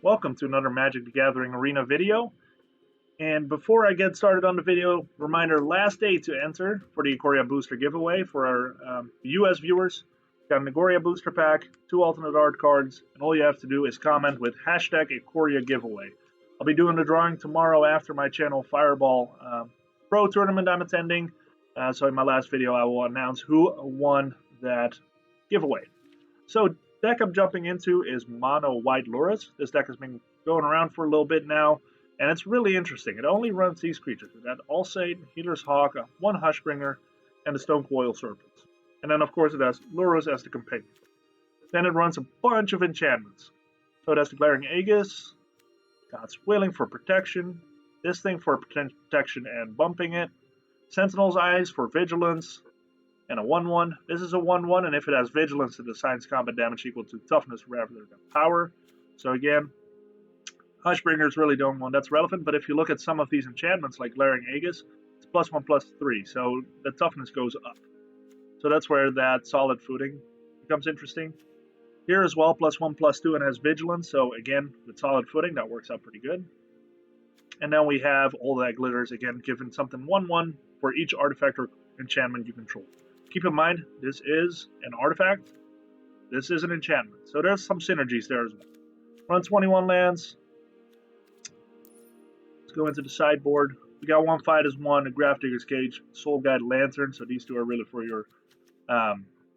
Welcome to another Magic the Gathering Arena video. And before I get started on the video, reminder, last day to enter for the Ikoria Booster giveaway for our US viewers. Got an Ikoria Booster Pack, 2 alternate art cards, and all you have to do is comment with hashtag Ikoria Giveaway. I'll be doing the drawing tomorrow after my channel Fireball Pro Tournament I'm attending. So in my last video I will announce who won that giveaway. So deck I'm jumping into is Mono White Lurrus. This deck has been going around for a little bit now, and it's really interesting. It only runs these creatures. It has Alseid, Healer's Hawk, 1 Hushbringer, and the Stonecoil Serpent. And then of course it has Lurrus as the companion. Then it runs a bunch of enchantments. So it has the Glaring Aegis, God's Willing for protection, this thing for protection and bumping it, Sentinel's Eyes for vigilance, and a 1-1. This is a 1-1, and if it has vigilance, it assigns combat damage equal to toughness rather than power. So again, Hushbringers really don't want that's relevant, but if you look at some of these enchantments like Glaring Aegis, it's +1/+3, so the toughness goes up. So that's where that solid footing becomes interesting. Here as well, +1/+2, and has vigilance, so again, with solid footing, that works out pretty good. And then we have all that glitters, again, giving something 1/1 for each artifact or enchantment you control. Keep in mind, this is an artifact. This is an enchantment. So there's some synergies there as well. Run 21 lands. Let's go into the sideboard. We got 1 Fight as 1, a Grafdigger's Cage, Soul Guide Lantern. So these two are really for your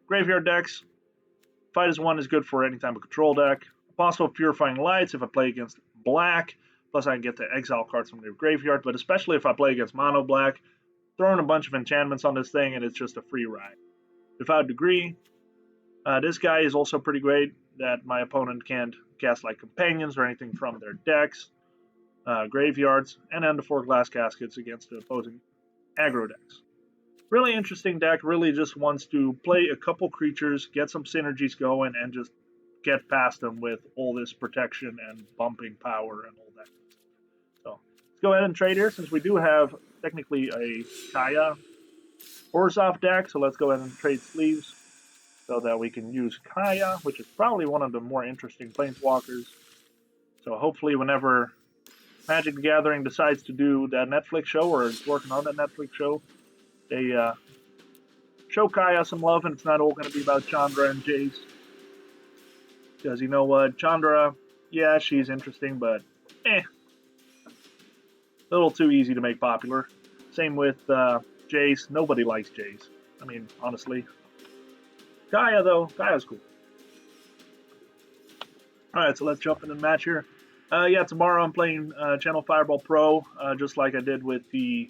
graveyard decks. Fight as 1 is good for any type of control deck. Apostle of Purifying Lights if I play against black. Plus I can get the exile cards from your graveyard. But especially if I play against mono black, throwing a bunch of enchantments on this thing and it's just a free ride. Devout Decree. This guy is also pretty great that my opponent can't cast like companions or anything from their decks, graveyards, and then the 4 Glass Caskets against the opposing aggro decks. Really interesting deck, really just wants to play a couple creatures, get some synergies going, and just get past them with all this protection and bumping power and all that. So let's go ahead and trade here since we do have technically a Kaya Orzhov deck, so let's go ahead and trade sleeves so that we can use Kaya, which is probably one of the more interesting planeswalkers. So hopefully whenever Magic the Gathering decides to do that Netflix show, or is working on that Netflix show, they show Kaya some love, and it's not all going to be about Chandra and Jace. Because you know what, Chandra, yeah, she's interesting, but a little too easy to make popular. Same with Jace. Nobody likes Jace. I mean, honestly. Kaya, though. Kaya's cool. Alright, so let's jump into the match here. Yeah, tomorrow I'm playing Channel Fireball Pro, just like I did with the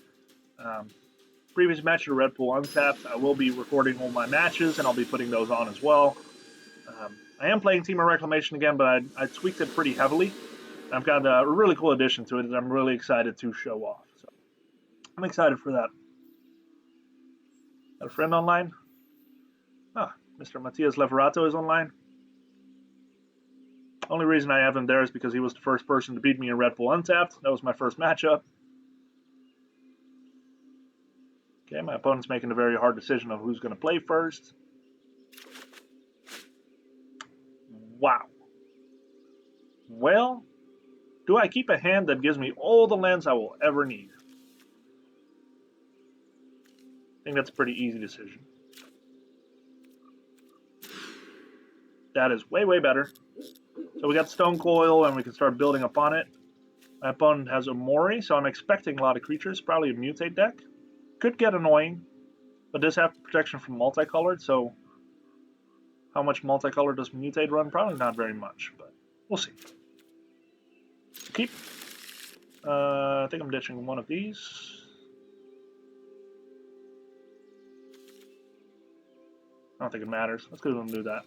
previous match of Red Pool Untapped. I will be recording all my matches, and I'll be putting those on as well. I am playing Team of Reclamation again, but I tweaked it pretty heavily. I've got a really cool addition to it that I'm really excited to show off. So I'm excited for that. Got a friend online? Ah, Mr. Matias Leverato is online. Only reason I have him there is because he was the first person to beat me in Red Bull Untapped. That was my first matchup. Okay, my opponent's making a very hard decision of who's going to play first. Wow. Well, do I keep a hand that gives me all the lands I will ever need? I think that's a pretty easy decision. That is way, way better. So we got Stonecoil, and we can start building upon it. My opponent has Omori, so I'm expecting a lot of creatures. Probably a Mutate deck. Could get annoying, but does have protection from multicolored, so how much multicolor does Mutate run? Probably not very much, but we'll see. Keep. I think I'm ditching one of these. I don't think it matters. Let's go ahead and do that.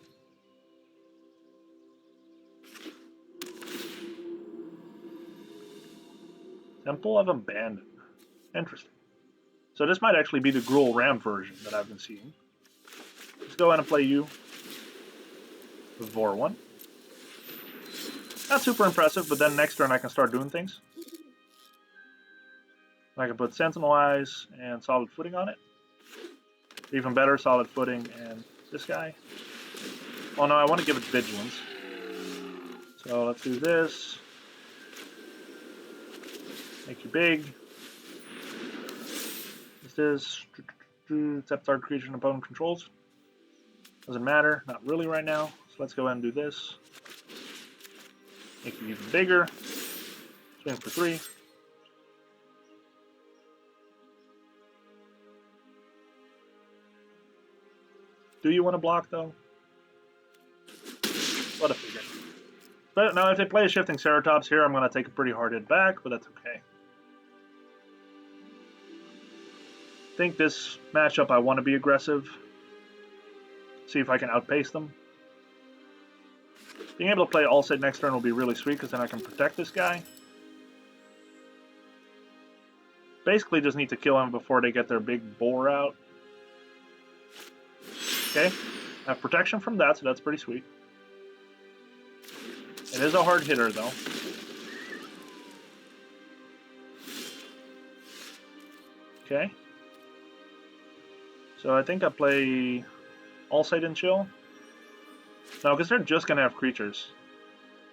Temple of Abandon. Interesting. So this might actually be the Gruul Ram version that I've been seeing. Let's go ahead and play you. Vor1. Not super impressive, but then next turn I can start doing things. I can put Sentinel Eyes and Solid Footing on it. Even better, Solid Footing and this guy. Oh no, I want to give it Vigilance. So let's do this. Make you big. This except target creature and opponent controls. Doesn't matter, not really right now. So let's go ahead and do this. Make you even bigger. Swing for 3. Do you want to block though? What a figure. But now if they play a Shifting Ceratops here, I'm going to take a pretty hard hit back, but that's okay. I think this matchup I want to be aggressive. See if I can outpace them. Being able to play Alseid next turn will be really sweet because then I can protect this guy. Basically just need to kill him before they get their big boar out. Okay, I have protection from that, so that's pretty sweet. It is a hard hitter though. Okay. So I think I play Alseid and chill. No, because they're just going to have creatures.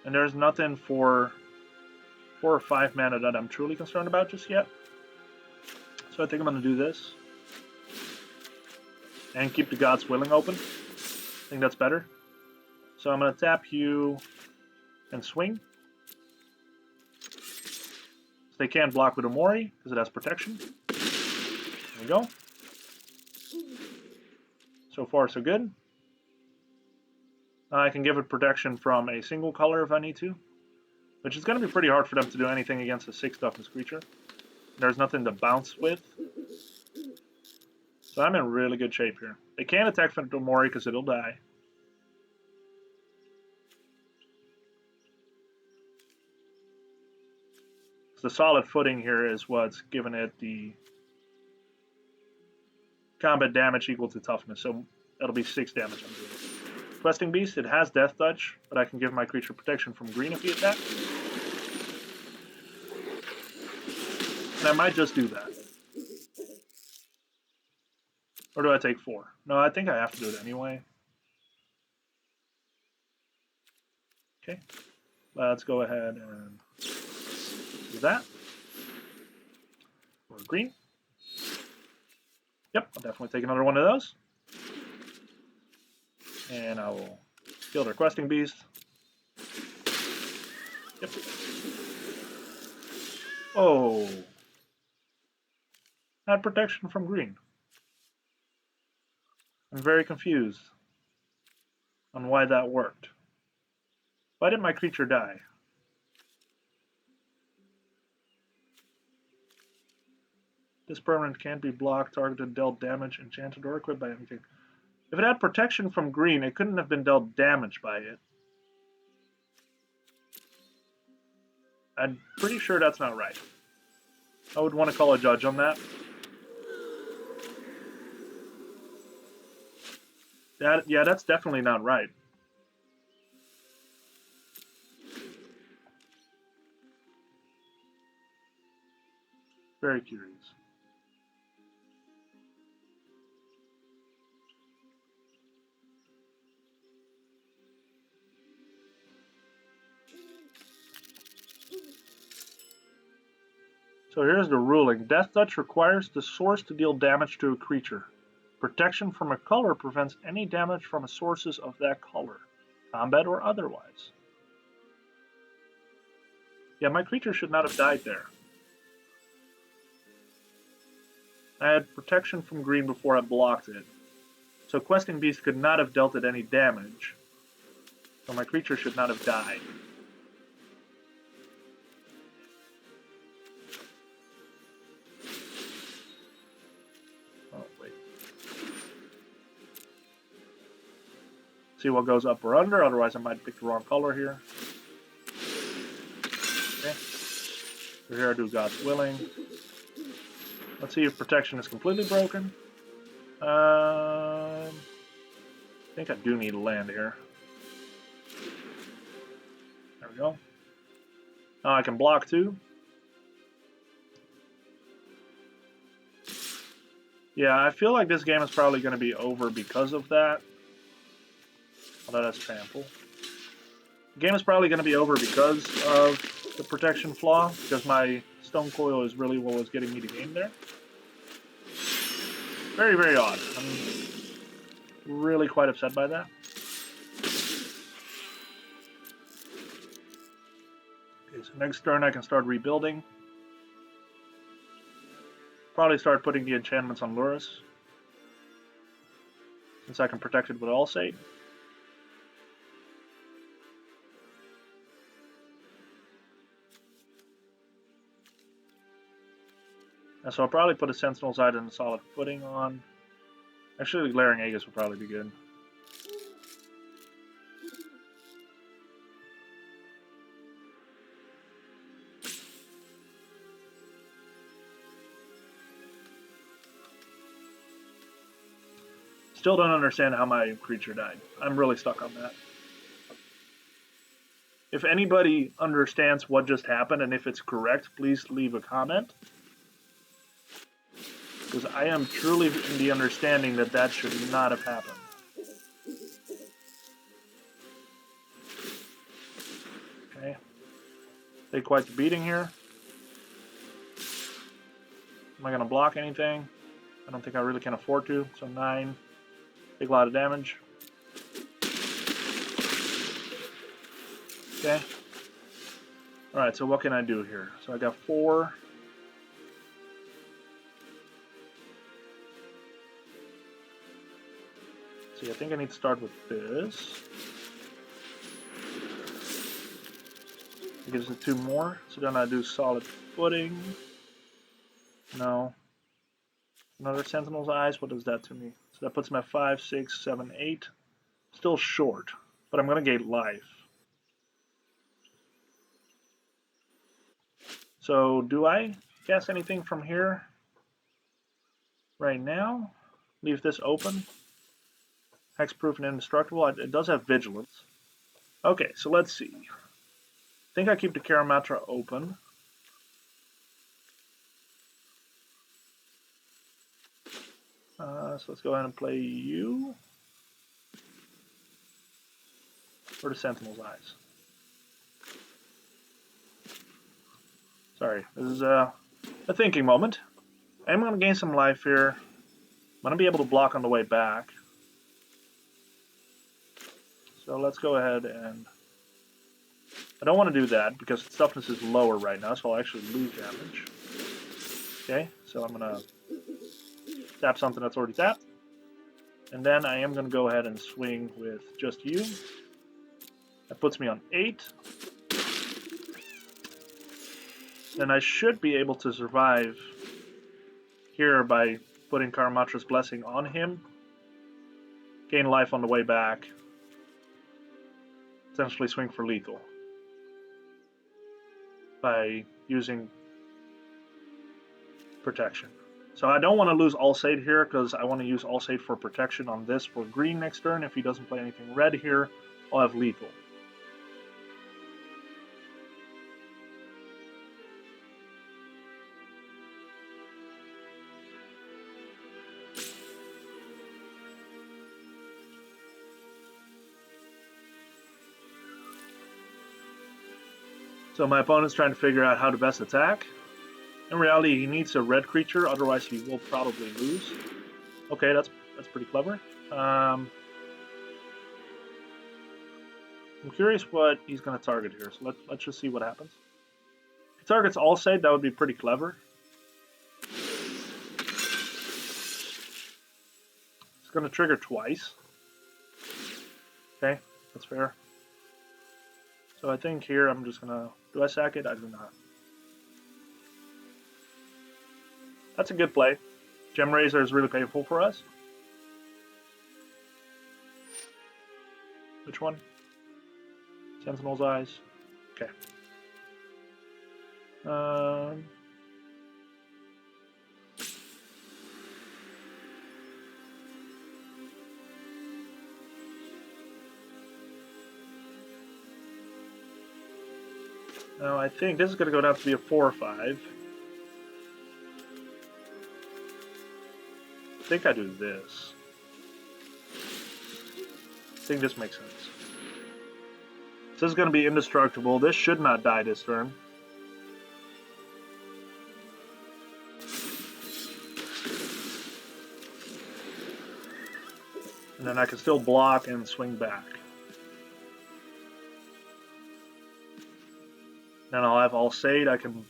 And there's nothing for 4 or 5 mana that I'm truly concerned about just yet. So I think I'm going to do this. And keep the God's Willing open. I think that's better. So I'm going to tap you and swing. So they can't block with Omori because it has protection. There we go. So far, so good. I can give it protection from a single color if I need to, which is going to be pretty hard for them to do anything against a 6 toughness creature. There's nothing to bounce with. So I'm in really good shape here. They can't attack Omori because it'll die. So the solid footing here is what's given it the combat damage equal to toughness, so that'll be 6 damage I'm doing. Questing Beast, it has Death Touch, but I can give my creature protection from green if he attacks. And I might just do that. Or do I take 4? No, I think I have to do it anyway. Okay, let's go ahead and do that. For green. Yep, I'll definitely take another one of those. And I will kill their Questing Beast. Yep. Oh. Had protection from green. I'm very confused on why that worked. Why did my creature die? This permanent can't be blocked, targeted, dealt damage, enchanted, or equipped by anything. If it had protection from green, it couldn't have been dealt damage by it. I'm pretty sure that's not right. I would want to call a judge on that. Yeah, that's definitely not right. Very curious. So here's the ruling. Death Touch requires the source to deal damage to a creature. Protection from a color prevents any damage from sources of that color, combat or otherwise. Yeah, my creature should not have died there. I had protection from green before I blocked it. So Questing Beast could not have dealt it any damage. So my creature should not have died. Oh, wait. See what goes up or under, otherwise I might pick the wrong color here. Okay. So here I do God's Willing. Let's see if protection is completely broken. I think I do need land here. There we go. Now I can block too. Yeah, I feel like this game is probably going to be over because of that. Although that's trample. The game is probably going to be over because of the protection flaw, because my Stonecoil is really what was getting me the game there. Very, very odd. I'm really quite upset by that. Okay, so next turn I can start rebuilding. Probably start putting the enchantments on Lurrus, since I can protect it with Alseid. And so I'll probably put a Sentinel side and a solid footing on. Actually, the Glaring Aegis would probably be good. Still don't understand how my creature died. I'm really stuck on that. If anybody understands what just happened and if it's correct, please leave a comment. Because I am truly in the understanding that that should not have happened. Okay. Take quite the beating here. Am I going to block anything? I don't think I really can afford to. So 9. Take a lot of damage. Okay. Alright, so what can I do here? So I got 4. See, I think I need to start with this. It gives it 2 more. So then I do solid footing. No. Another Sentinel's Eyes. What does that to me? So that puts me at 5, 6, 7, 8. Still short, but I'm going to gain life. So do I guess anything from here right now? Leave this open. Hexproof and indestructible. It does have vigilance. Okay, so let's see. I think I keep the Karametra open. So let's go ahead and play you. For the Sentinel's Eyes. Sorry, this is a thinking moment. I'm going to gain some life here. I'm going to be able to block on the way back. So let's go ahead and... I don't want to do that because its toughness is lower right now, so I'll actually lose damage. Okay, so I'm going to tap something that's already tapped. And then I am going to go ahead and swing with just you. That puts me on 8. Then I should be able to survive here by putting Karametra's Blessing on him. Gain life on the way back. Essentially swing for lethal. By using protection. So I don't want to lose Alseid here because I want to use Alseid for protection on this for green next turn. If he doesn't play anything red here, I'll have lethal. So my opponent's trying to figure out how to best attack. In reality, he needs a red creature, otherwise he will probably lose. Okay, that's pretty clever. I'm curious what he's going to target here, so let's just see what happens. If he targets Alseid, that would be pretty clever. It's going to trigger twice. Okay, that's fair. So I think here I'm just going to... Do I sack it? I do not. That's a good play. Gem Razor is really painful for us. Which one? Sentinel's Eyes. Okay. Now I think this is going to go down to be a 4 or 5. I think I do this. I think this makes sense. This is going to be indestructible. This should not die this turn. And then I can still block and swing back. Then I'll have Alseid. I can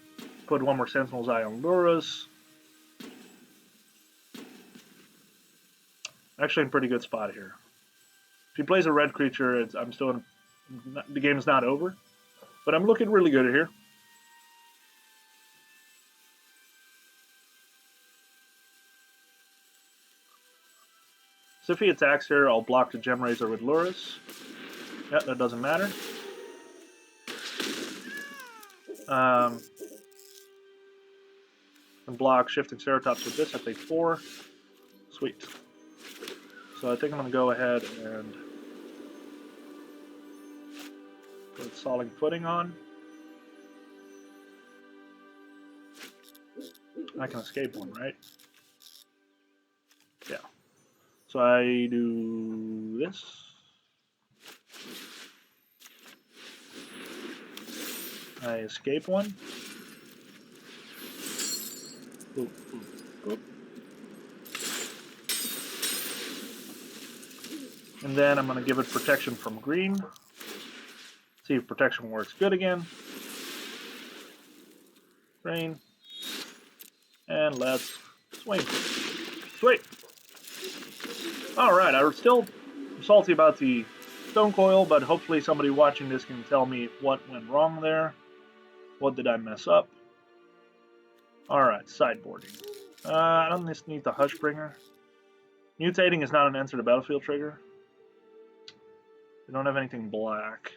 put one more Sentinel's Eye on Lurrus. Actually in a pretty good spot here. If he plays a red creature, I'm still in. The game's not over, but I'm looking really good here. So if he attacks here, I'll block the Gem Razor with Lurrus. Yeah, that doesn't matter. And block Shifting Ceratops with this. I take 4. Sweet. So I think I'm going to go ahead and put Solid Footing on. I can escape one, right? Yeah. So I do this. I escape one. Boop, boop, boop. And then I'm going to give it protection from green. See if protection works good again. Green. And let's swing. Sweet. Alright, I'm still salty about the Stonecoil, but hopefully somebody watching this can tell me what went wrong there. What did I mess up? Alright, sideboarding. I don't just need the Hushbringer. Mutating is not an enter the battlefield trigger. We don't have anything black.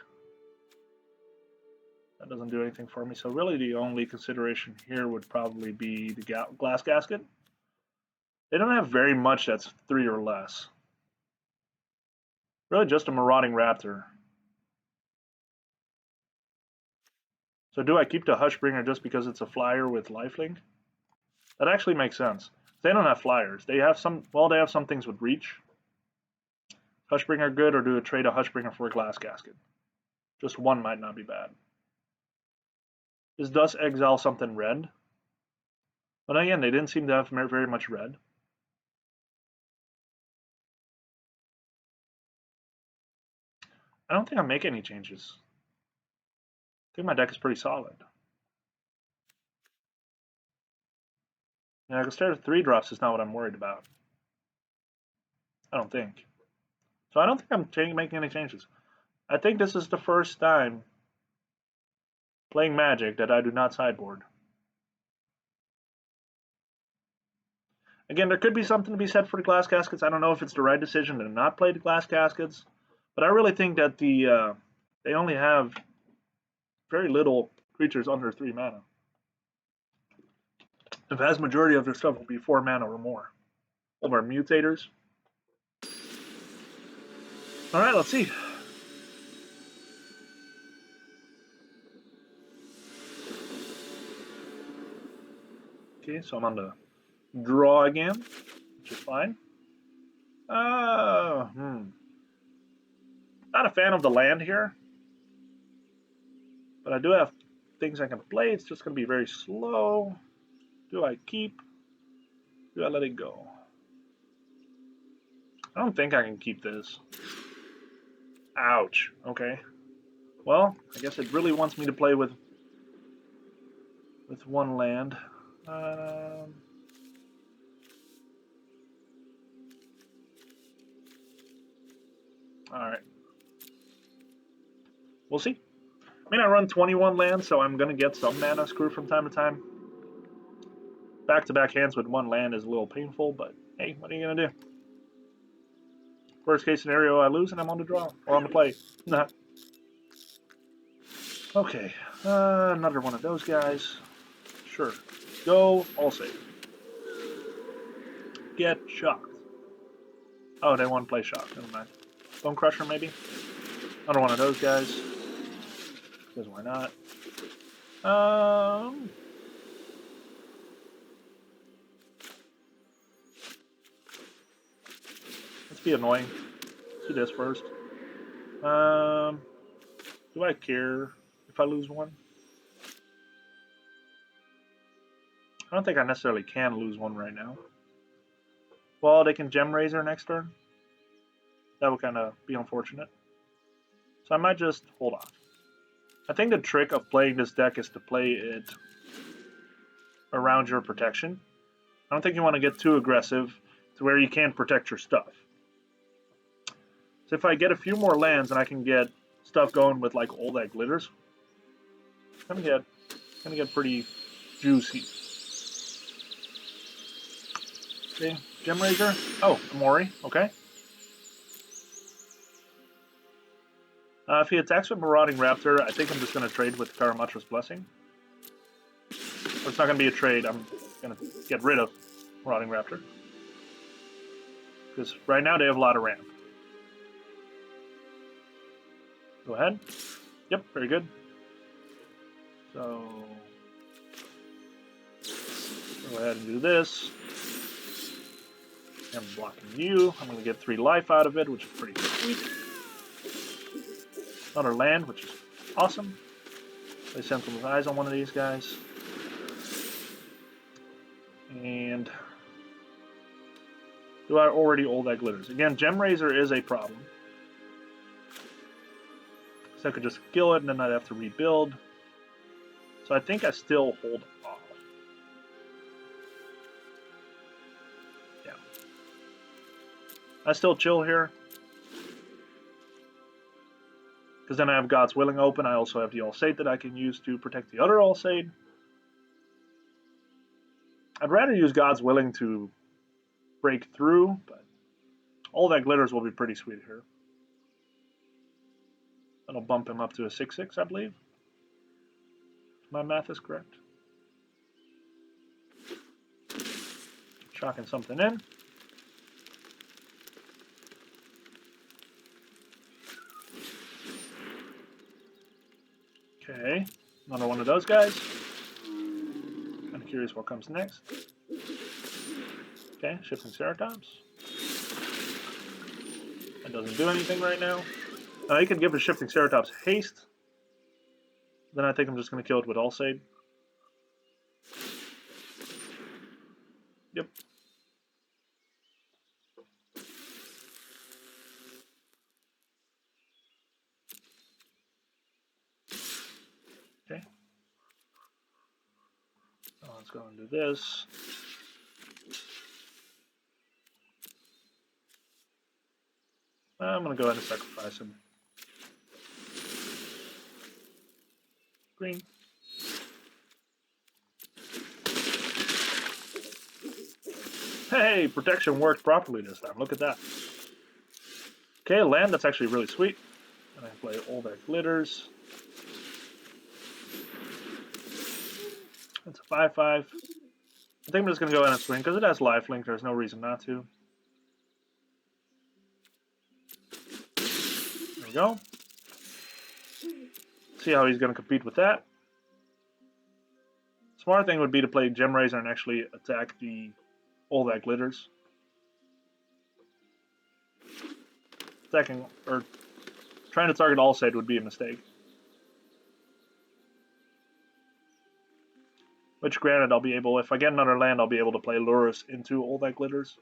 That doesn't do anything for me, so really the only consideration here would probably be the Glass Casket. They don't have very much that's 3 or less. Really just a Marauding Raptor. So do I keep the Hushbringer just because it's a flyer with lifelink? That actually makes sense. They don't have flyers. They have some, well, they have some things with reach. Hushbringer good, or do a trade a Hushbringer for a Glass Casket? Just one might not be bad. This does exile something red. But again, they didn't seem to have very much red. I don't think I make any changes. I think my deck is pretty solid. Yeah, because start at 3 drops is not what I'm worried about. I don't think. So I don't think I'm making any changes. I think this is the first time playing Magic that I do not sideboard. Again, there could be something to be said for the Glass Caskets. I don't know if it's the right decision to not play the Glass Caskets, but I really think that they only have very little creatures under 3 mana. The vast majority of their stuff will be 4 mana or more. Over mutators. Alright, let's see. Okay, so I'm on the draw again, which is fine. Not a fan of the land here. But I do have things I can play. It's just going to be very slow. Do I keep? Do I let it go? I don't think I can keep this. Ouch. Okay. Well, I guess it really wants me to play with one land. Alright. We'll see. I mean, I run 21 lands, so I'm going to get some mana screw from time to time. Back-to-back hands with 1 land is a little painful, but hey, what are you going to do? Worst case scenario, I lose and I'm on the draw, or on the play. Nah. Okay, another one of those guys. Sure. Go, Alseid. Get shocked. Oh, they want to play shocked. Never mind. Bone Crusher, maybe? Another one of those guys. Because why not? Let's be annoying. Let's do this first. Do I care if I lose one? I don't think I necessarily can lose one right now. Well, they can Gem Razor next turn. That would kind of be unfortunate. So I might just hold off. I think the trick of playing this deck is to play it around your protection. I don't think you want to get too aggressive to where you can't protect your stuff. So if I get a few more lands and I can get stuff going with like all that glitters, it's gonna get pretty juicy. Okay, Gem Razor. Oh, Amori. Okay. If he attacks with Marauding Raptor, I think I'm just going to trade with Karametra's Blessing. Or it's not going to be a trade. I'm going to get rid of Marauding Raptor. Because right now they have a lot of ramp. Go ahead. Yep, very good. So go ahead and do this. I'm blocking you. I'm going to get 3 life out of it, which is pretty sweet. Another land, which is awesome. Play Sentinel's Eyes on one of these guys. And do I already all that glitters? Again, Gem Razor is a problem. So I could just kill it and then I'd have to rebuild. So I think I still hold off. Yeah. I still chill here. Because then I have God's Willing open. I also have the Alseid that I can use to protect the other Alseid. I'd rather use God's Willing to break through, but all that glitters will be pretty sweet here. That'll bump him up to a 6/6, I believe. My math is correct. Shocking something in. Okay, another one of those guys. Kind of curious what comes next. Okay, Shifting Ceratops. That doesn't do anything right now. You can give a Shifting Ceratops haste. Then I think I'm just going to kill it with Alseid. Yep. Okay. So let's go and do this. I'm going to go ahead and sacrifice him. Green. Hey, protection worked properly this time. Look at that. Okay, a land that's actually really sweet. And I can play all that glitters. That's a 5/5. I think I'm just going to go ahead and swing because it has lifelink. There's no reason not to. There we go. See how he's going to compete with that. Smart thing would be to play Gem Razor and actually attack the all that glitters. Attacking or trying to target Alseid would be a mistake. Which, granted, I'll be able, if I get another land, I'll be able to play Lurrus into all that glitters.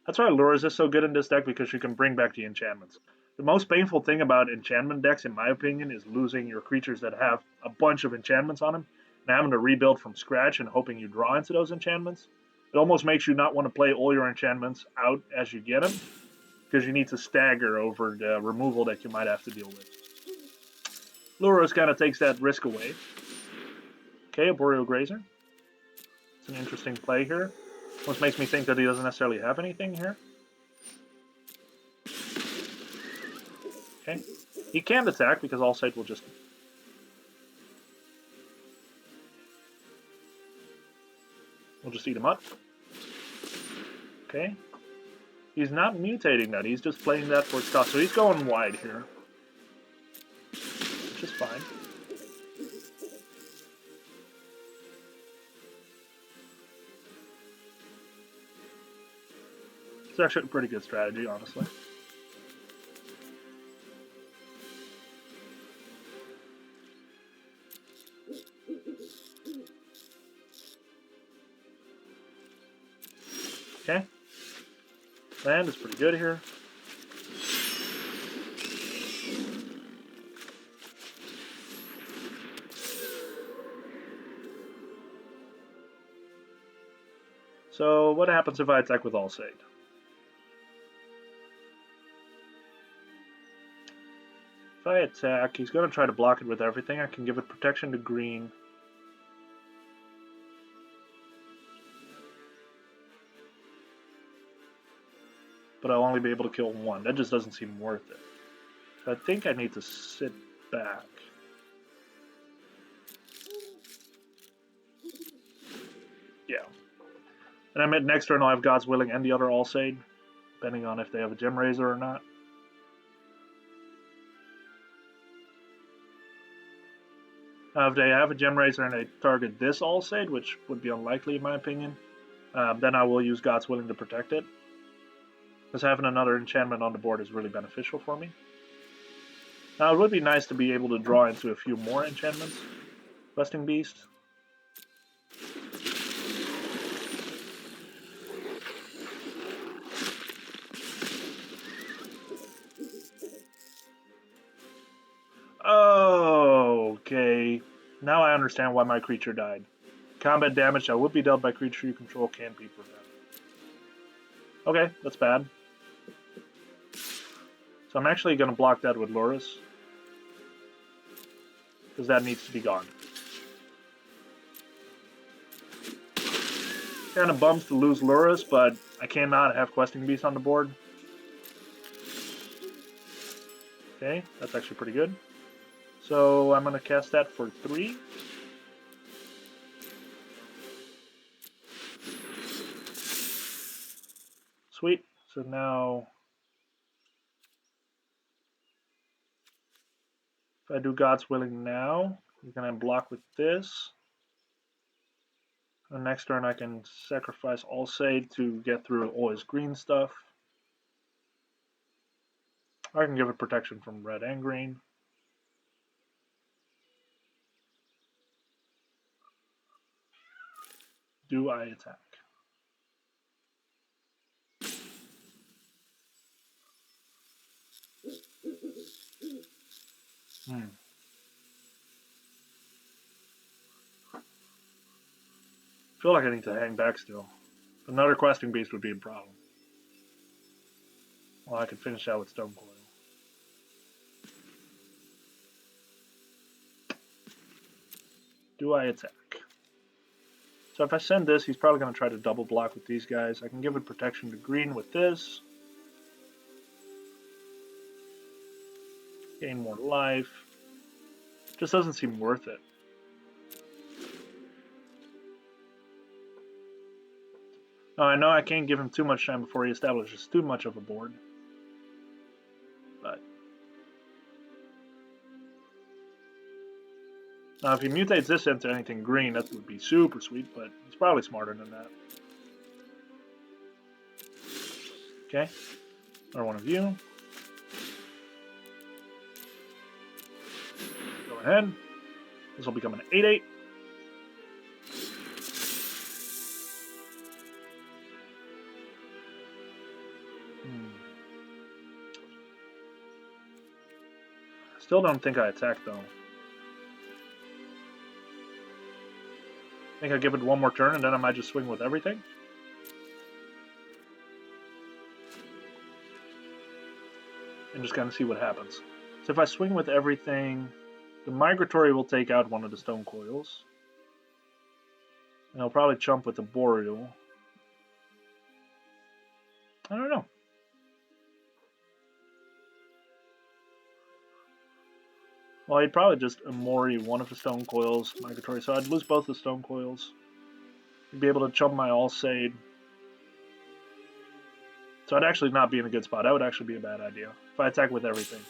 That's why Lurrus is so good in this deck, because you can bring back the enchantments. The most painful thing about enchantment decks, in my opinion, is losing your creatures that have a bunch of enchantments on them and having to rebuild from scratch and hoping you draw into those enchantments. It almost makes you not want to play all your enchantments out as you get them, because you need to stagger over the removal that you might have to deal with. Lurrus kind of takes that risk away. Okay, a Boreal Grazer. It's an interesting play here. Almost makes me think that he doesn't necessarily have anything here. Okay. He can't attack because Alseid will just... We'll just eat him up. Okay. He's not mutating that. He's just playing that for stuff. So he's going wide here. Which is fine. It's actually a pretty good strategy, honestly. Land is pretty good here. So what happens if I attack with Alseid? If I attack, he's going to try to block it with everything. I can give it protection to green. But I'll only be able to kill one. That just doesn't seem worth it. So I think I need to sit back. Yeah. And I meant next turn I'll have God's Willing and the other Alseid, depending on if they have a Gem Razor or not. If they have a Gem Razor and they target this Alseid, which would be unlikely in my opinion, then I will use God's Willing to protect it. Because having another enchantment on the board is really beneficial for me. Now it would be nice to be able to draw into a few more enchantments. Questing Beast. Oh, okay. Now I understand why my creature died. Combat damage that would be dealt by creature you control can't be prevented. Okay, that's bad. So I'm actually going to block that with Lurrus. Because that needs to be gone. Kind of bums to lose Lurrus, but I cannot have Questing Beast on the board. Okay, that's actually pretty good. So I'm going to cast that for 3. Sweet. So now, if I do God's Willing now, I'm going to block with this. And next turn I can sacrifice Alseid to get through all his green stuff. I can give it protection from red and green. Do I attack? I feel like I need to hang back still. Another Questing Beast would be a problem. Well, I could finish out with Stonecoil. Do I attack? So if I send this, he's probably going to try to double block with these guys. I can give it protection to green with this. Gain more life. Just doesn't seem worth it. Now I know I can't give him too much time before he establishes too much of a board. But now if he mutates this into anything green, that would be super sweet, but he's probably smarter than that. Okay, another one of you. Go ahead. This will become an 8/8. Still don't think I attack though. I think I give it one more turn and then I might just swing with everything. And just kind of see what happens. So if I swing with everything, the Migratory will take out one of the Stonecoils. And I'll probably chump with the Boreal. I don't know. Well, he'd probably just Amori one of the Stonecoils, Migratory, so I'd lose both the Stonecoils. He'd be able to chump my Alseid. So I'd actually not be in a good spot. That would actually be a bad idea. If I attack with everything.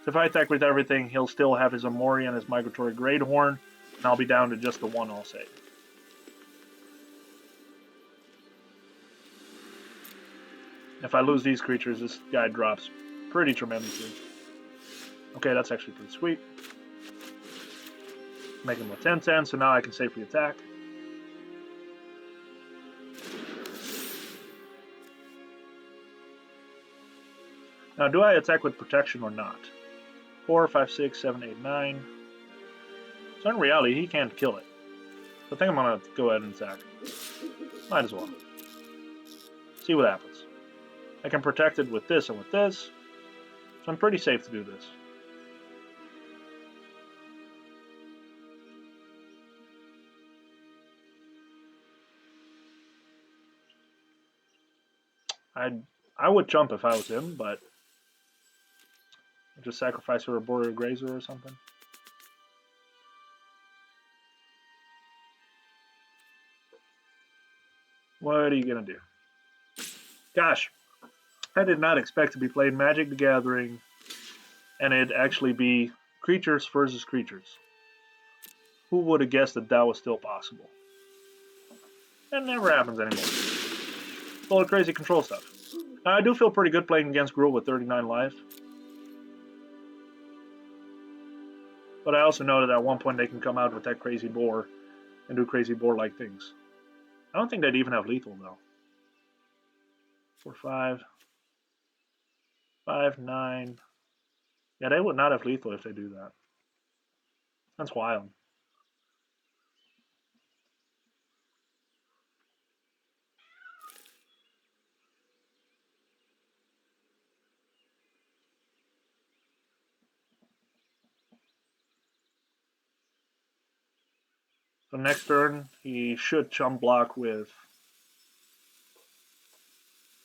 So if I attack with everything, he'll still have his Amori and his Migratory Greathorn, and I'll be down to just the one Alseid. If I lose these creatures, this guy drops pretty tremendously. Okay, that's actually pretty sweet. Make him a 10/10, so now I can safely attack. Now, do I attack with protection or not? 4, 5, 6, 7, 8, 9. So in reality, he can't kill it. So I think I'm going to go ahead and attack. Might as well. See what happens. I can protect it with this and with this. So I'm pretty safe to do this. I would jump if I was him, but I'd just sacrifice her a Boreal Grazer or something. What are you gonna do? Gosh, I did not expect to be playing Magic the Gathering and it'd actually be creatures versus creatures. Who would have guessed that that was still possible? That never happens anymore. It's all the crazy control stuff. Now, I do feel pretty good playing against Gruul with 39 life. But I also know that at one point they can come out with that crazy boar and do crazy boar-like things. I don't think they'd even have lethal, though. 4, 5. 5, 9. Yeah, they would not have lethal if they do that. That's wild. So next turn, he should chump block with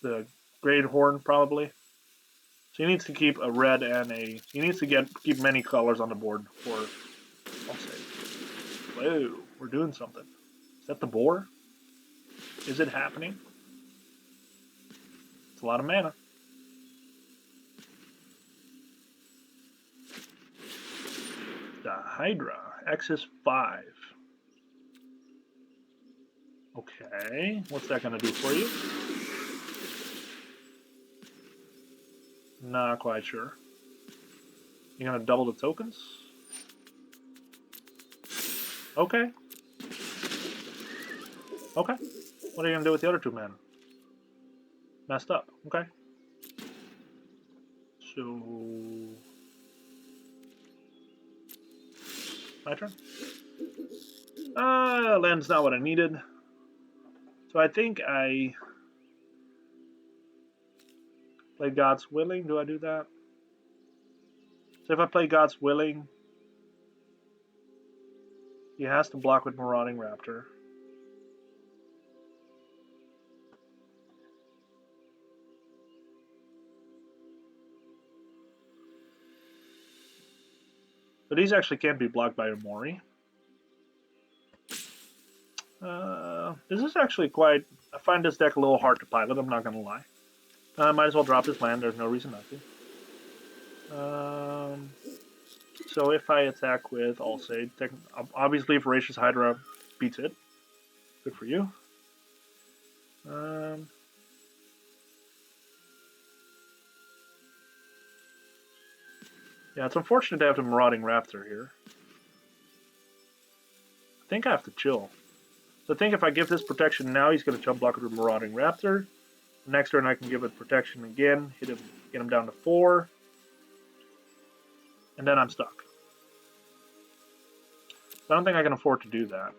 the Great Horn, probably. So he needs to keep a red and a... He needs to keep many colors on the board for... I'll say. Whoa, we're doing something. Is that the boar? Is it happening? It's a lot of mana. The Hydra, Axis 5. Okay, what's that gonna do for you? Not quite sure. You're gonna double the tokens? Okay. Okay. What are you gonna do with the other 2 mana? Messed up. Okay. So... my turn? Land's not what I needed. So I think I... play God's Willing. Do I do that? So if I play God's Willing, he has to block with Marauding Raptor. So these actually can't be blocked by a Mori. This is actually quite... I find this deck a little hard to pilot, I'm not going to lie. I might as well drop this land, there's no reason not to. So if I attack with Alseid, obviously Voracious Hydra beats it. Good for you. Yeah, it's unfortunate to have the Marauding Raptor here. I think I have to chill. So I think if I give this protection now, he's going to chump block with the Marauding Raptor. Next turn I can give it protection again, hit him, get him down to 4. And then I'm stuck. So I don't think I can afford to do that.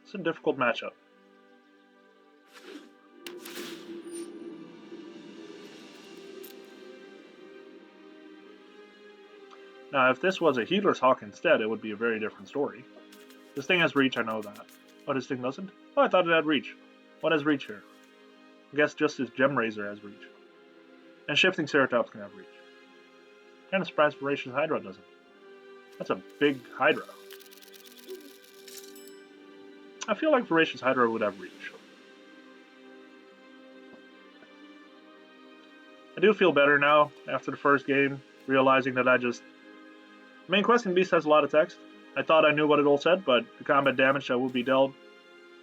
It's a difficult matchup. Now, if this was a Healer's Hawk instead, it would be a very different story. This thing has reach, I know that. Oh, this thing doesn't? Oh, I thought it had reach. What has reach here? I guess just this Gem Razor has reach. And Shifting Ceratops can have reach. Kind of surprised Voracious Hydra doesn't. That's a big Hydra. I feel like Voracious Hydra would have reach. I do feel better now, after the first game, realizing that I just... Main Questing Beast has a lot of text. I thought I knew what it all said, but the combat damage that will be dealt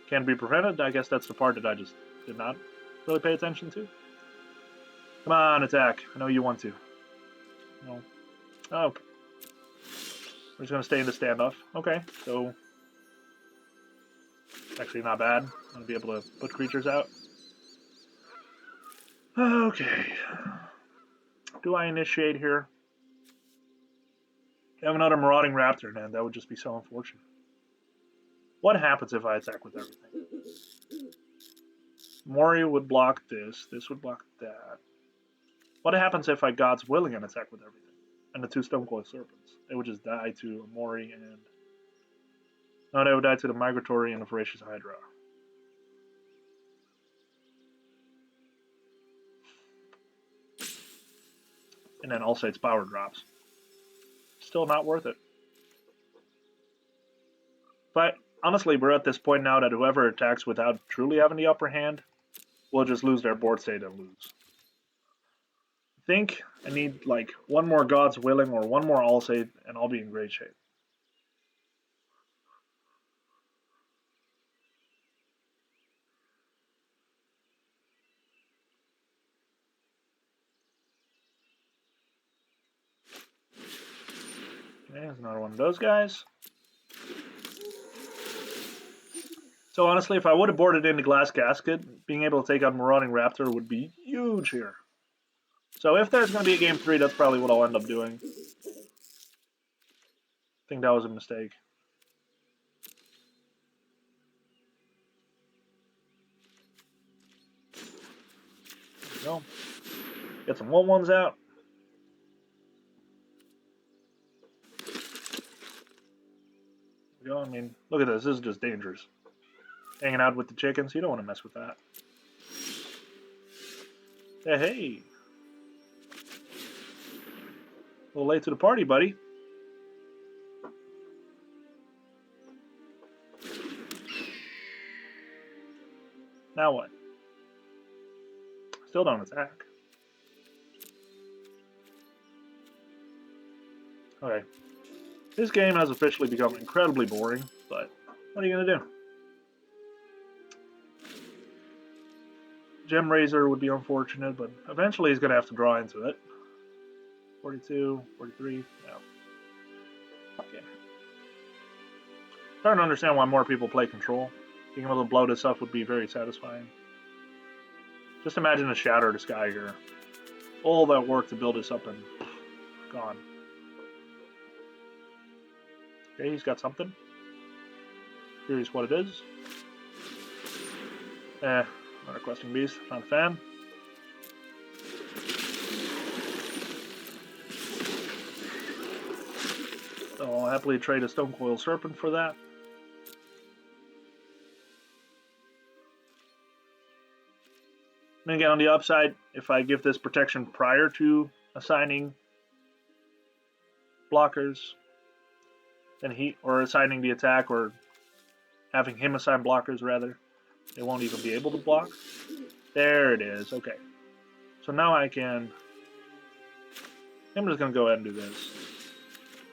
can be prevented. I guess that's the part that I just did not really pay attention to. Come on, attack. I know you want to. No. Oh, okay. We're just going to stay in the standoff. Okay, so... Actually, not bad. I'm going to be able to put creatures out. Okay. Do I initiate here? I have another Marauding Raptor in hand. That would just be so unfortunate. What happens if I attack with everything? Mori would block this. This would block that. What happens if I God's Willing and attack with everything? And the 2 Stonecoil Serpents. They would just die to Mori and... No, they would die to the Migratory and the Voracious Hydra. And then Alseid's power drops. Still not worth it. But honestly, we're at this point now that whoever attacks without truly having the upper hand will just lose their board state and lose. I think I need like one more God's Willing or one more Alseid and I'll be in great shape. Okay, there's another one of those guys. So honestly, if I would have boarded in the Glass Casket, being able to take out Marauding Raptor would be huge here. So if there's going to be a game 3, that's probably what I'll end up doing. I think that was a mistake. There we go. Get some 1/1s out. There we go. I mean, look at this. This is just dangerous. Hanging out with the chickens. You don't want to mess with that. Hey, hey. A little late to the party, buddy. Now what? Still don't attack. Okay. This game has officially become incredibly boring, but what are you going to do? Gem Razor would be unfortunate, but eventually he's going to have to draw into it. 42, 43, no. Okay. Starting to understand why more people play Control. Being able to blow this up would be very satisfying. Just imagine a Shatter of the Sky here. All that work to build this up and gone. Okay, he's got something. Curious what it is. Another Questing Beast. Not a fan. So I'll happily trade a Stonecoil Serpent for that. And again, on the upside, if I give this protection prior to assigning blockers, then or assigning the attack, or having him assign blockers rather, they won't even be able to block. There it is. Okay. So now I'm just going to go ahead and do this.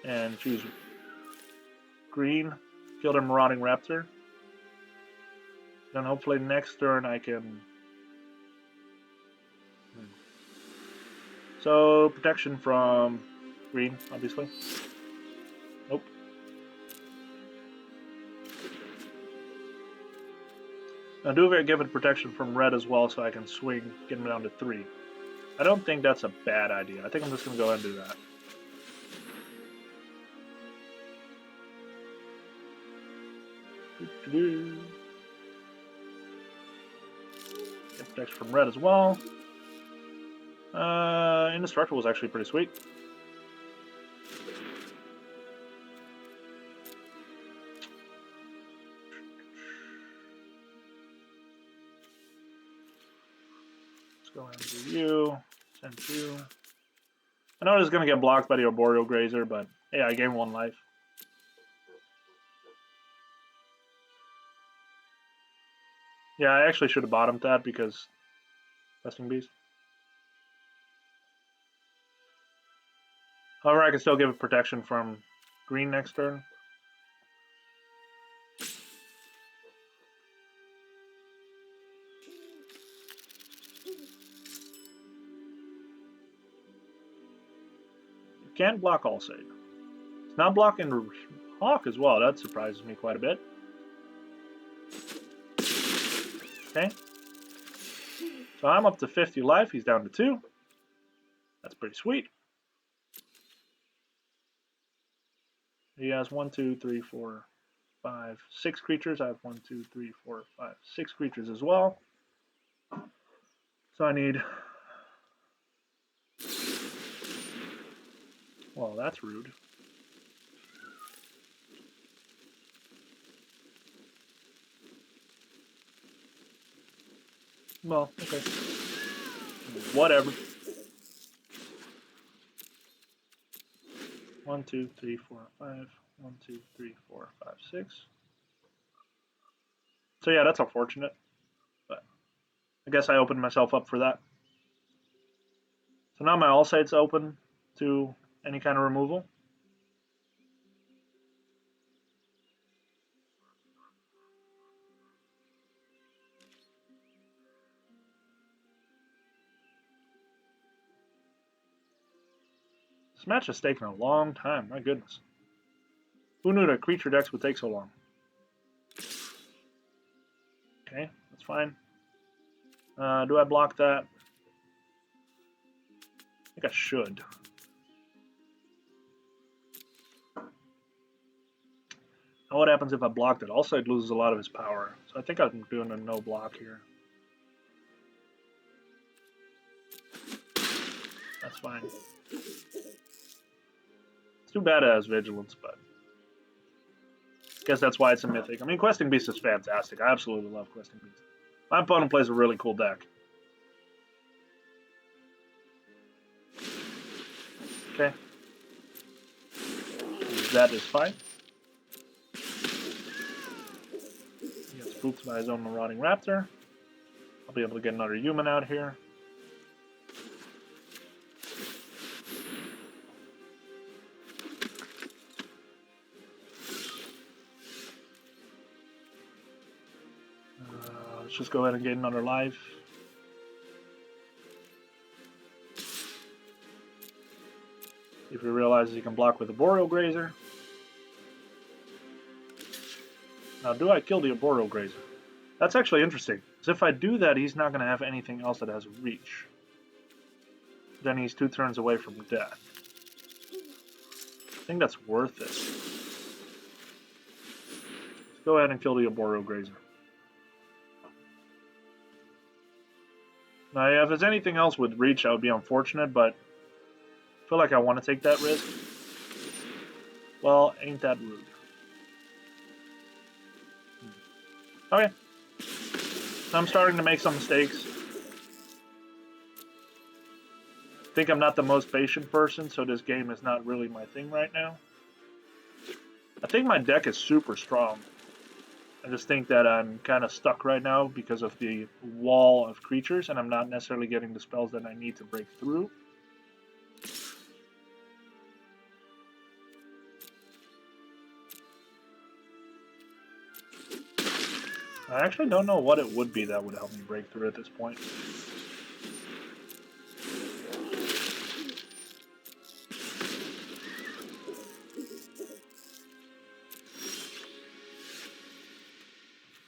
And choose green, kill their Marauding Raptor. Then hopefully next turn I can... So, protection from green, obviously. Nope. Now do give it protection from red as well so I can swing, get him down to 3. I don't think that's a bad idea. I think I'm just going to go ahead and do that. Get protection from red as well. Indestructible was actually pretty sweet. Let's go ahead and do you. Send you. I know it's going to get blocked by the Arboreal Grazer, but hey, I gained 1 life. Yeah, I actually should have bottomed that because Questing Beast. However, I can still give it protection from green next turn. You can't block Alseid. It's not blocking Hawk as well. That surprises me quite a bit. Okay. So I'm up to 50 life. He's down to 2. That's pretty sweet. He has 1, 2, 3, 4, 5, 6 creatures. I have 1, 2, 3, 4, 5, 6 creatures as well. So I need... Well, that's rude. Well, okay. Whatever. 1, 2, 3, 4, 5. 1, 2, 3, 4, 5, 6. So yeah, that's unfortunate. But I guess I opened myself up for that. So now my Alseid's open to any kind of removal. This match has taken a long time, my goodness. Who knew that creature decks would take so long? Okay, that's fine. Do I block that? I think I should. Now what happens if I blocked it? Alseid loses a lot of his power, so I think I'm doing a no block here. That's fine. It's too bad it has Vigilance, but I guess that's why it's a mythic. I mean, Questing Beast is fantastic. I absolutely love Questing Beast. My opponent plays a really cool deck. Okay. That is fine. He gets spooked by his own Marauding Raptor. I'll be able to get another human out here. Let's just go ahead and get another life. If he realizes he can block with a Boreal Grazer. Now, do I kill the Boreal Grazer? That's actually interesting, because if I do that, he's not going to have anything else that has reach. Then he's 2 turns away from death. I think that's worth it. Let's go ahead and kill the Boreal Grazer. Now, if there's anything else with reach, that would be unfortunate, but I feel like I want to take that risk. Well, ain't that rude. Okay. I'm starting to make some mistakes. I think I'm not the most patient person, so this game is not really my thing right now. I think my deck is super strong. I just think that I'm kind of stuck right now because of the wall of creatures, and I'm not necessarily getting the spells that I need to break through. I actually don't know what it would be that would help me break through at this point.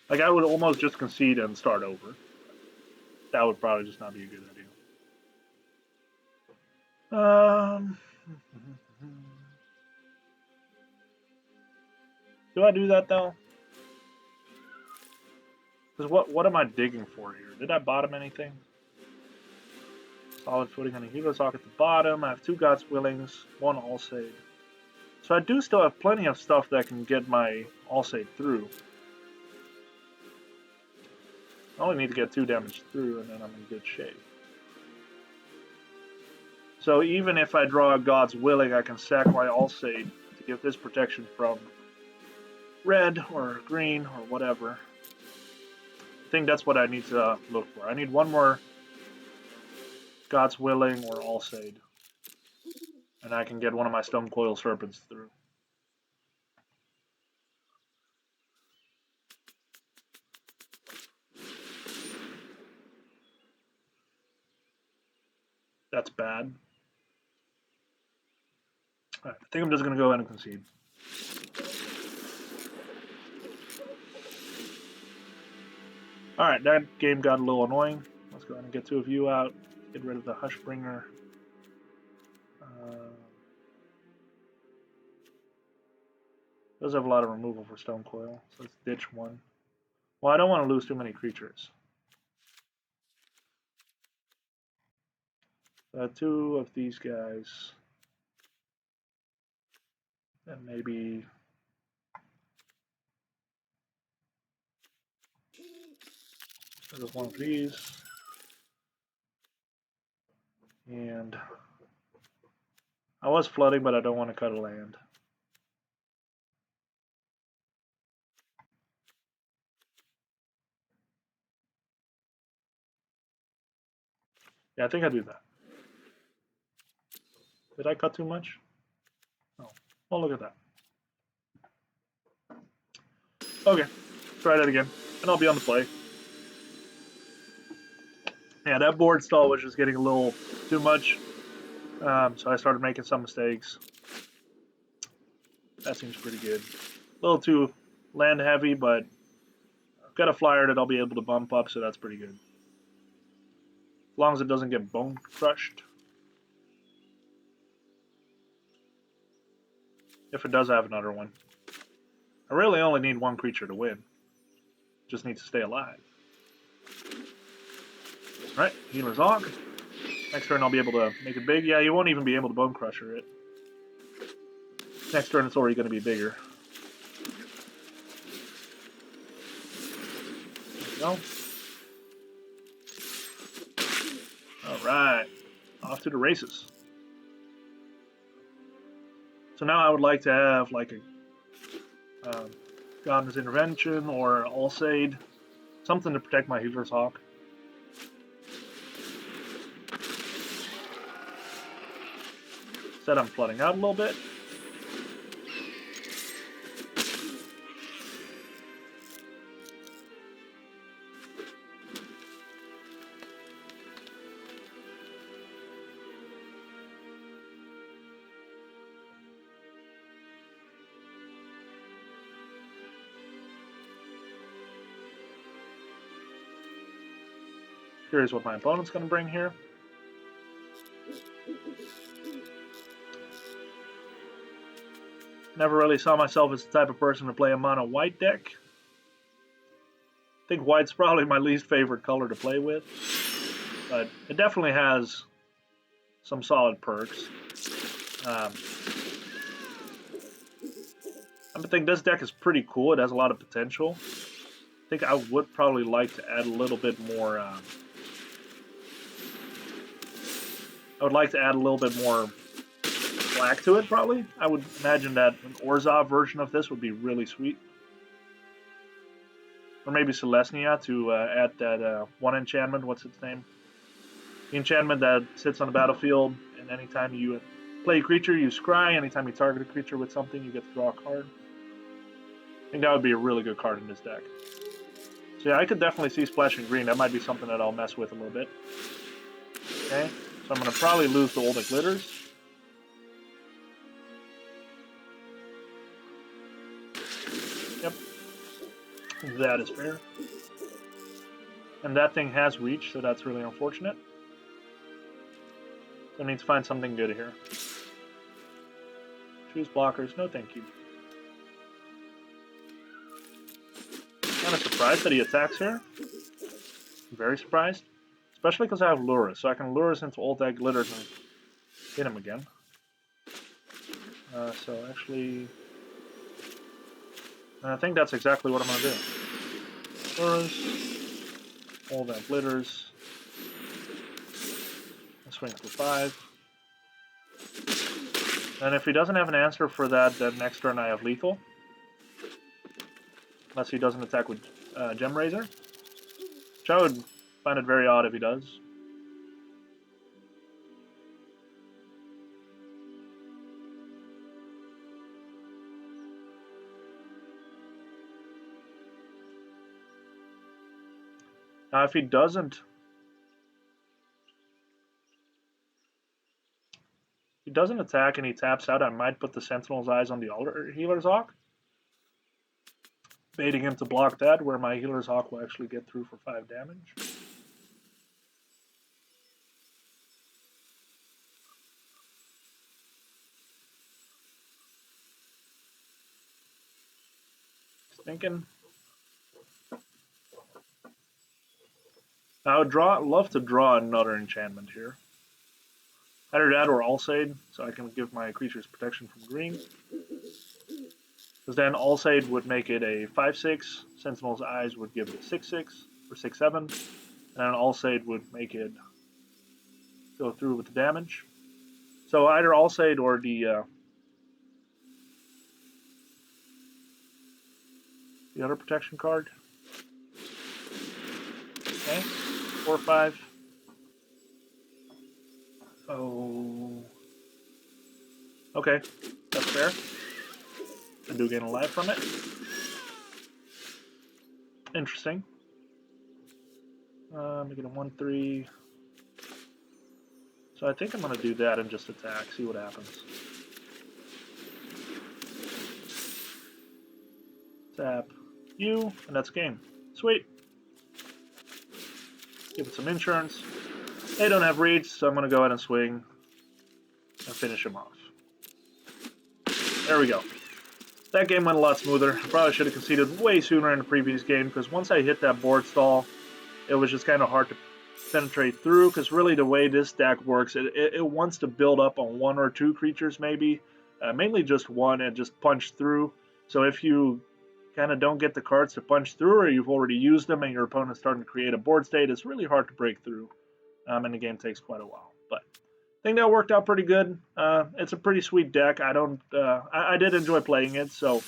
Like, I would almost just concede and start over. That would probably just not be a good idea. Do I do that, though? Because what am I digging for here? Did I bottom anything? Solid footing on a Hero Talk at the bottom. I have 2 God's Willings, 1 Alseid. So I do still have plenty of stuff that can get my Alseid through. I only need to get 2 damage through, and then I'm in good shape. So even if I draw a God's Willing, I can sack my Alseid to give this protection from red or green or whatever. I think that's what I need to look for. I need 1 more God's Willing or Alseid, and I can get one of my Stonecoil Serpents through. That's bad. Right, I think I'm just going to go ahead and concede. Alright, that game got a little annoying. Let's go ahead and get 2 of you out. Get rid of the Hushbringer. Does have a lot of removal for Stonecoil, so let's ditch one. Well, I don't want to lose too many creatures. 2 of these guys. And maybe... there's one of these. And... I was flooding, but I don't want to cut a land. Yeah, I think I do that. Did I cut too much? No. Oh, look at that. Okay, try that again, and I'll be on the play. Yeah, that board stall was just getting a little too much, so I started making some mistakes. That seems pretty good. A little too land heavy, but I've got a flyer that I'll be able to bump up, so that's pretty good. As long as it doesn't get bone crushed. If it does, I have another one. I really only need 1 creature to win. Just need to stay alive. Alright, Healer's Hawk. Next turn I'll be able to make it big. Yeah, you won't even be able to Bone Crusher it. Next turn it's already going to be bigger. There we go. Alright, off to the races. So now I would like to have like a God's Intervention or Alseid. Something to protect my Healer's Hawk. Instead I'm flooding out a little bit. Curious what my opponent's going to bring here. Never really saw myself as the type of person to play a mono white deck. I think white's probably my least favorite color to play with, but it definitely has some solid perks. I think this deck is pretty cool. It has a lot of potential. I think I would probably like to add a little bit more. I would like to add a little bit more black to it, probably. I would imagine that an Orzhov version of this would be really sweet. Or maybe Celestia to add that one enchantment. What's its name? The enchantment that sits on the battlefield, and anytime you play a creature, you scry. Anytime you target a creature with something, you get to draw a card. I think that would be a really good card in this deck. So yeah, I could definitely see splashing green. That might be something that I'll mess with a little bit. Okay, so I'm going to probably lose the Older Glitters. Yep, that is fair. And that thing has reach, so that's really unfortunate. So I need to find something good here. Choose blockers. No, thank you. Kind of surprised that he attacks here. Very surprised. Especially because I have Lurrus, so I can Lurrus into all that glitters and hit him again. So actually... I think that's exactly what I'm going to do. Lurrus, all that glitters, and swing for 5. And if he doesn't have an answer for that, then next turn I have lethal. Unless he doesn't attack with Gem Razor. Which I would find it very odd if he does. Now if he doesn't... If he doesn't attack and he taps out, I might put the Sentinel's Eyes on the Altar Healer's Hawk. baiting him to block that, where my Healer's Hawk will actually get through for 5 damage. Thinking. I would love to draw another enchantment here. Either that or Alseid, so I can give my creatures protection from green. Because then Alseid would make it a 5/6, Sentinel's Eyes would give it a 6/6 or 6/7, and then Alseid would make it go through with the damage. So either Alseid or the other protection card. Okay, 4/5. Oh. Okay, that's fair. I do gain a life from it. Interesting. Make it a 1/3. So I think I'm going to do that and just attack, see what happens. Tap you, and that's game. Sweet. Give it some insurance. They don't have reach, so I'm going to go ahead and swing and finish him off. There we go. That game went a lot smoother. I probably should have conceded way sooner in the previous game, because once I hit that board stall, it was just kind of hard to penetrate through, because really the way this deck works, it wants to build up on 1 or 2 creatures maybe, mainly just 1, and just punch through. So if you kind of don't get the cards to punch through, or you've already used them and your opponent's starting to create a board state, it's really hard to break through, and the game takes quite a while. But I think that worked out pretty good. It's a pretty sweet deck. I did enjoy playing it. So,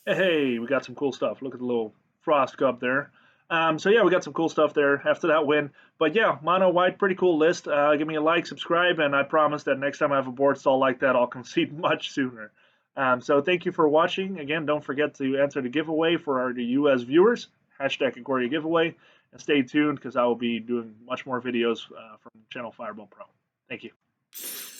hey, we got some cool stuff. Look at the little frost cup there. So yeah, we got some cool stuff there after that win. But yeah, Mono White, pretty cool list. Give me a like, subscribe, and I promise that next time I have a board stall like that, I'll concede much sooner. So thank you for watching. Again, don't forget to enter the giveaway for the US viewers. Hashtag Ikoria giveaway. And stay tuned, because I will be doing much more videos from Channel Fireball Pro. Thank you.